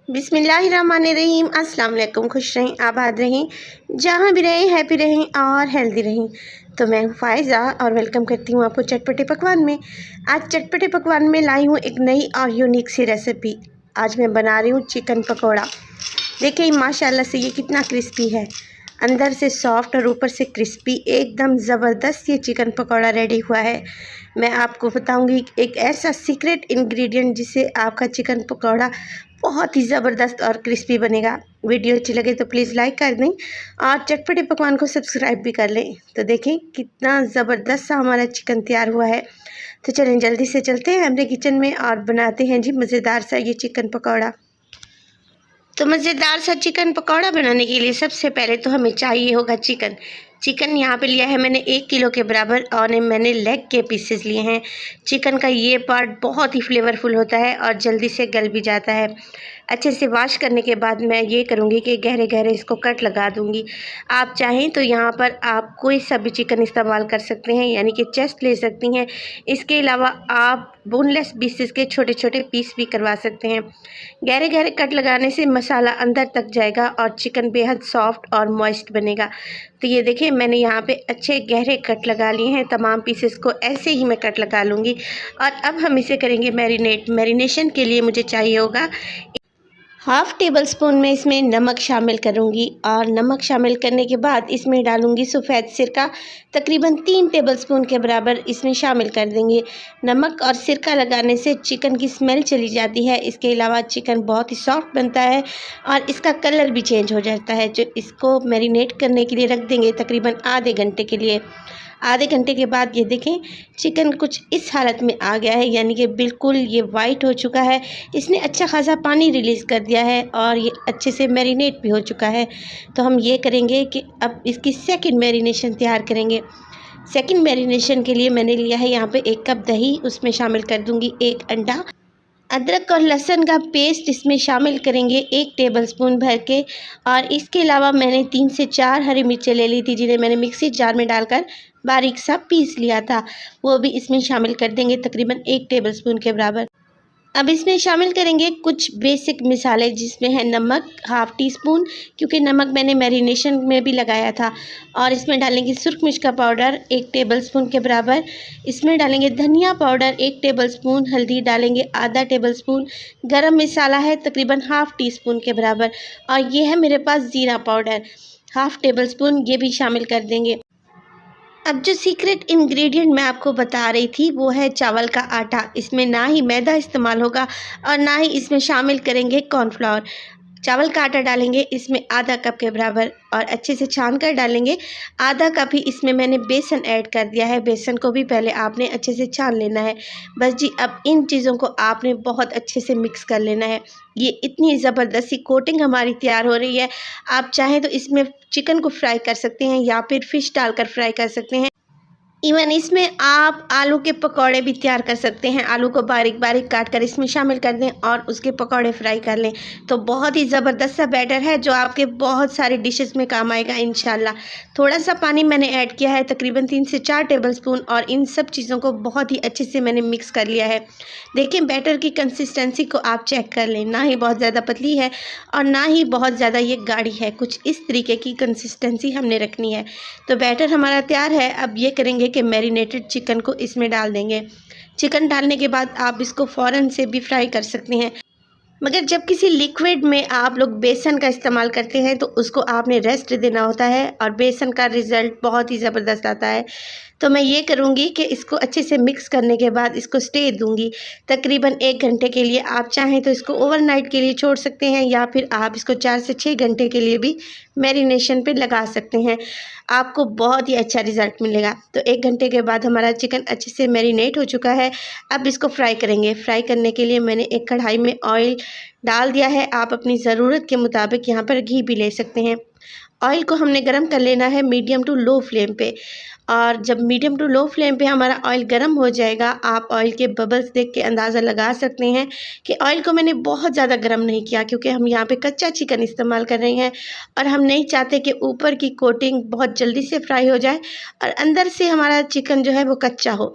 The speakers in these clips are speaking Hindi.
बिस्मिल्लाहिर्रहमानिर्रहीम। अस्सलाम वालेकुम। खुश रहें, आबाद रहें, जहाँ भी रहें हैप्पी रहें और हेल्दी रहें। तो मैं हूँ फ़ायज़ा और वेलकम करती हूँ आपको चटपटे पकवान में। आज चटपटे पकवान में लाई हूँ एक नई और यूनिक सी रेसिपी। आज मैं बना रही हूँ चिकन पकौड़ा। देखिए माशाल्लाह से ये कितना क्रिस्पी है, अंदर से सॉफ्ट और ऊपर से क्रिस्पी, एकदम ज़बरदस्त ये चिकन पकौड़ा रेडी हुआ है। मैं आपको बताऊंगी एक ऐसा सीक्रेट इंग्रेडिएंट जिससे आपका चिकन पकौड़ा बहुत ही ज़बरदस्त और क्रिस्पी बनेगा। वीडियो अच्छी लगे तो प्लीज़ लाइक कर दें और चटपटे पकवान को सब्सक्राइब भी कर लें। तो देखें कितना ज़बरदस्त सा हमारा चिकन तैयार हुआ है। तो चलें जल्दी से चलते हैं हमारे किचन में और बनाते हैं जी मज़ेदार सा ये चिकन पकौड़ा। तो मज़ेदार सा चिकन पकौड़ा बनाने के लिए सबसे पहले तो हमें चाहिए होगा चिकन। चिकन यहाँ पे लिया है मैंने 1 किलो के बराबर और मैंने लेग के पीसेस लिए हैं। चिकन का ये पार्ट बहुत ही फ्लेवरफुल होता है और जल्दी से गल भी जाता है। अच्छे से वॉश करने के बाद मैं ये करूँगी कि गहरे गहरे इसको कट लगा दूँगी। आप चाहें तो यहाँ पर आप कोई सा भी चिकन इस्तेमाल कर सकते हैं, यानी कि चेस्ट ले सकती हैं। इसके अलावा आप बोनलेस पीसेस के छोटे छोटे पीस भी करवा सकते हैं। गहरे गहरे कट लगाने से मसाला अंदर तक जाएगा और चिकन बेहद सॉफ्ट और मॉइस्ट बनेगा। तो ये देखिए मैंने यहाँ पे अच्छे गहरे कट लगा लिए हैं। तमाम पीसेस को ऐसे ही मैं कट लगा लूँगी और अब हम इसे करेंगे मैरिनेट। मैरिनेशन के लिए मुझे चाहिए होगा 1/2 टेबल स्पून में इसमें नमक शामिल करूँगी और नमक शामिल करने के बाद इसमें डालूँगी सफ़ेद सिरका, तकरीबन 3 टेबल स्पून के बराबर इसमें शामिल कर देंगे। नमक और सिरका लगाने से चिकन की स्मेल चली जाती है। इसके अलावा चिकन बहुत ही सॉफ्ट बनता है और इसका कलर भी चेंज हो जाता है। जो इसको मैरिनेट करने के लिए रख देंगे तकरीबन आधे घंटे के लिए। आधे घंटे के बाद ये देखें चिकन कुछ इस हालत में आ गया है, यानी कि बिल्कुल ये वाइट हो चुका है। इसने अच्छा खासा पानी रिलीज़ कर दिया है और ये अच्छे से मैरिनेट भी हो चुका है। तो हम ये करेंगे कि अब इसकी सेकंड मैरिनेशन तैयार करेंगे। सेकंड मैरिनेशन के लिए मैंने लिया है यहाँ पे 1 कप दही, उसमें शामिल कर दूँगी 1 अंडा। अदरक और लहसुन का पेस्ट इसमें शामिल करेंगे 1 टेबलस्पून भर के और इसके अलावा मैंने 3 से 4 हरी मिर्चें ले ली थी, जिन्हें मैंने मिक्सी जार में डालकर बारीक सा पीस लिया था। वो भी इसमें शामिल कर देंगे तकरीबन 1 टेबलस्पून के बराबर। अब इसमें शामिल करेंगे कुछ बेसिक मिसाले, जिसमें है नमक 1/2 टीस्पून, क्योंकि नमक मैंने मैरिनेशन में भी लगाया था। और इसमें डालेंगे सुरख मिर्च का पाउडर 1 टेबलस्पून के बराबर। इसमें डालेंगे धनिया पाउडर 1 टेबलस्पून, हल्दी डालेंगे आधा टेबलस्पून, गरम मसाला है तकरीबन 1/2 टीस्पून के बराबर और ये है मेरे पास ज़ीरा पाउडर 1/2 टेबलस्पून, ये भी शामिल कर देंगे। अब जो सीक्रेट इंग्रेडिएंट मैं आपको बता रही थी वो है चावल का आटा। इसमें ना ही मैदा इस्तेमाल होगा और ना ही इसमें शामिल करेंगे कॉर्नफ्लावर। चावल का आटा डालेंगे इसमें आधा कप के बराबर और अच्छे से छान कर डालेंगे। आधा कप ही इसमें मैंने बेसन ऐड कर दिया है। बेसन को भी पहले आपने अच्छे से छान लेना है। बस जी अब इन चीज़ों को आपने बहुत अच्छे से मिक्स कर लेना है। ये इतनी ज़बरदस्त सी कोटिंग हमारी तैयार हो रही है। आप चाहें तो इसमें चिकन को फ्राई कर सकते हैं या फिर फ़िश डालकर फ्राई कर सकते हैं। इवन इसमें आप आलू के पकौड़े भी तैयार कर सकते हैं। आलू को बारीक बारीक काट कर इसमें शामिल कर दें और उसके पकौड़े फ्राई कर लें। तो बहुत ही ज़बरदस्त सा बैटर है जो आपके बहुत सारी डिशेस में काम आएगा इंशाल्लाह। थोड़ा सा पानी मैंने ऐड किया है तकरीबन 3 से 4 टेबलस्पून और इन सब चीज़ों को बहुत ही अच्छे से मैंने मिक्स कर लिया है। देखिए बैटर की कंसिस्टेंसी को आप चेक कर लें, ना ही बहुत ज़्यादा पतली है और ना ही बहुत ज़्यादा ये गाढ़ी है। कुछ इस तरीके की कंसिस्टेंसी हमने रखनी है। तो बैटर हमारा तैयार है। अब ये करेंगे कि मैरिनेटेड चिकन को इसमें डाल देंगे। चिकन डालने के बाद आप इसको फ़ौरन से भी फ्राई कर सकते हैं, मगर जब किसी लिक्विड में आप लोग बेसन का इस्तेमाल करते हैं तो उसको आपने रेस्ट देना होता है और बेसन का रिज़ल्ट बहुत ही ज़बरदस्त आता है। तो मैं ये करूँगी कि इसको अच्छे से मिक्स करने के बाद इसको स्टे दूँगी तकरीबन 1 घंटे के लिए। आप चाहें तो इसको ओवरनाइट के लिए छोड़ सकते हैं या फिर आप इसको 4 से 6 घंटे के लिए भी मैरिनेशन पे लगा सकते हैं। आपको बहुत ही अच्छा रिज़ल्ट मिलेगा। तो 1 घंटे के बाद हमारा चिकन अच्छे से मैरिनेट हो चुका है। अब इसको फ्राई करेंगे। फ्राई करने के लिए मैंने एक कढ़ाई में ऑयल डाल दिया है। आप अपनी ज़रूरत के मुताबिक यहाँ पर घी भी ले सकते हैं। ऑयल को हमने गरम कर लेना है मीडियम टू लो फ्लेम पे और जब मीडियम टू लो फ्लेम पे हमारा ऑयल गर्म हो जाएगा, आप ऑयल के बबल्स देख के अंदाज़ा लगा सकते हैं कि ऑयल को मैंने बहुत ज़्यादा गर्म नहीं किया, क्योंकि हम यहाँ पे कच्चा चिकन इस्तेमाल कर रहे हैं और हम नहीं चाहते कि ऊपर की कोटिंग बहुत जल्दी से फ्राई हो जाए और अंदर से हमारा चिकन जो है वो कच्चा हो।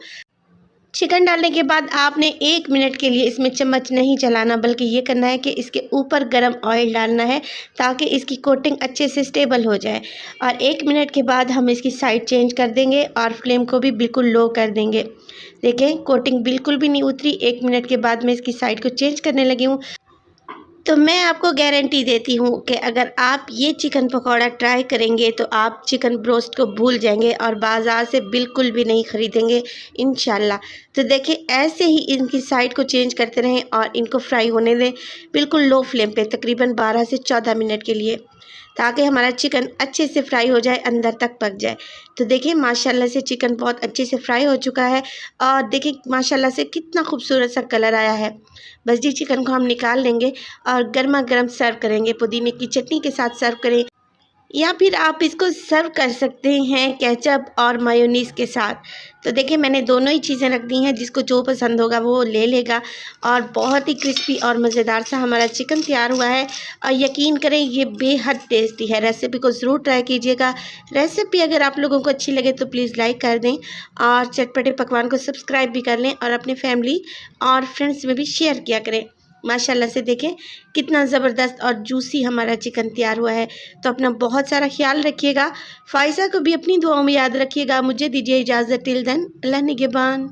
चिकन डालने के बाद आपने 1 मिनट के लिए इसमें चम्मच नहीं चलाना, बल्कि ये करना है कि इसके ऊपर गरम ऑयल डालना है ताकि इसकी कोटिंग अच्छे से स्टेबल हो जाए। और 1 मिनट के बाद हम इसकी साइड चेंज कर देंगे और फ्लेम को भी बिल्कुल लो कर देंगे। देखें कोटिंग बिल्कुल भी नहीं उतरी। 1 मिनट के बाद मैं इसकी साइड को चेंज करने लगी हूँ। तो मैं आपको गारंटी देती हूँ कि अगर आप ये चिकन पकौड़ा ट्राई करेंगे तो आप चिकन ब्रोस्ट को भूल जाएंगे और बाज़ार से बिल्कुल भी नहीं ख़रीदेंगे इंशाल्लाह। तो देखिए ऐसे ही इनकी साइड को चेंज करते रहें और इनको फ्राई होने दें बिल्कुल लो फ्लेम पे तकरीबन 12 से 14 मिनट के लिए, ताकि हमारा चिकन अच्छे से फ्राई हो जाए, अंदर तक पक जाए। तो देखिए माशाल्लाह से चिकन बहुत अच्छे से फ्राई हो चुका है और देखिए माशाल्लाह से कितना खूबसूरत सा कलर आया है। बस जी चिकन को हम निकाल लेंगे और गर्मा गर्म सर्व करेंगे, पुदीने की चटनी के साथ सर्व करें या फिर आप इसको सर्व कर सकते हैं केचप और मायोनीज़ के साथ। तो देखिए मैंने दोनों ही चीज़ें रख दी हैं, जिसको जो पसंद होगा वो ले लेगा। और बहुत ही क्रिस्पी और मज़ेदार सा हमारा चिकन तैयार हुआ है और यकीन करें ये बेहद टेस्टी है। रेसिपी को ज़रूर ट्राई कीजिएगा। रेसिपी अगर आप लोगों को अच्छी लगे तो प्लीज़ लाइक कर दें और चटपटे पकवान को सब्सक्राइब भी कर लें और अपने फैमिली और फ्रेंड्स में भी शेयर किया करें। माशाल्लाह से देखें कितना ज़बरदस्त और जूसी हमारा चिकन तैयार हुआ है। तो अपना बहुत सारा ख्याल रखिएगा। फ़ाइज़ा को भी अपनी दुआओं में याद रखिएगा। मुझे दीजिए इजाज़त। टिल देन अल्लाह निगहबान।